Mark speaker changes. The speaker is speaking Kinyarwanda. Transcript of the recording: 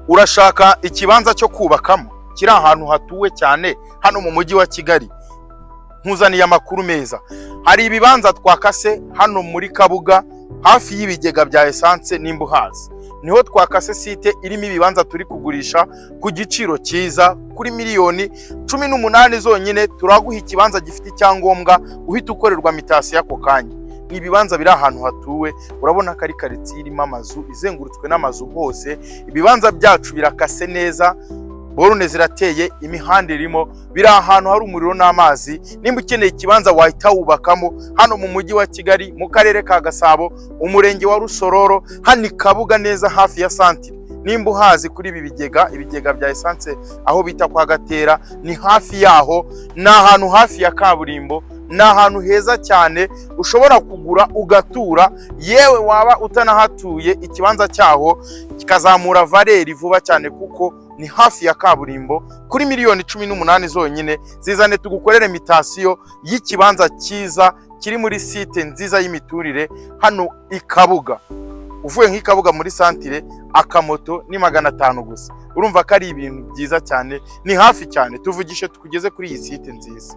Speaker 1: Urashaka ikibanza cyo kubakamo kiri ahantu hatuwe cyane hano mu mujyi wa Kigali? Nkuzaniye amakuru meza. Hari ibibanza twakase hano muri Kabuga hafi y'ibigega bya essence n'imbuhazi. Niho twakase site irimo ibibanza turi kugurisha ku giciro cyiza kuri miliyoni 18 zonyine. Turaguha ikibanza gifite icyangombwa uhita ukorerwa mitasi yako kanya. Ni ibibanza biri ahantu hatuwe, urabona ko ari quartier irimo amazu izengurutswe n'amazu hose. Ibibanza byacu birakase neza, borone zirateye, imihanda irimo, biri ahantu hari umuriro n'amazi. Nimba ukeneye ikibanza wahita wubakamo hano mu mujyi wa Kigali, mu karere ka Gasabo, umurenge wa Rusororo, hani Kabuga neza hafi ya Centre. Nimba uhazi kuri ibi ibigega bya essence aho bita kwa Gatera, ni hafi yaho, na ahantu hafi ya kaburimbo, na ahantu heza cyane ushobora kugura ugatura, yewe waba utanahatuye ikibanza cyaho kikazamura valeri vuba cyane kuko ni hafi ya kaburimbo. Kuri miliyoni 18 zonyine zizane tugukorere mitasiyo y'ikibanza cyiza kiri muri site nziza y'imiturire hano Ikabuga. Uvuye nk'Ikabuga muri Centre, akamoto ni 500 gusa. Urumva ko ari ibintu byiza cyane, ni hafi cyane. Tuvugishe tukugeze kuri iyi site nziza.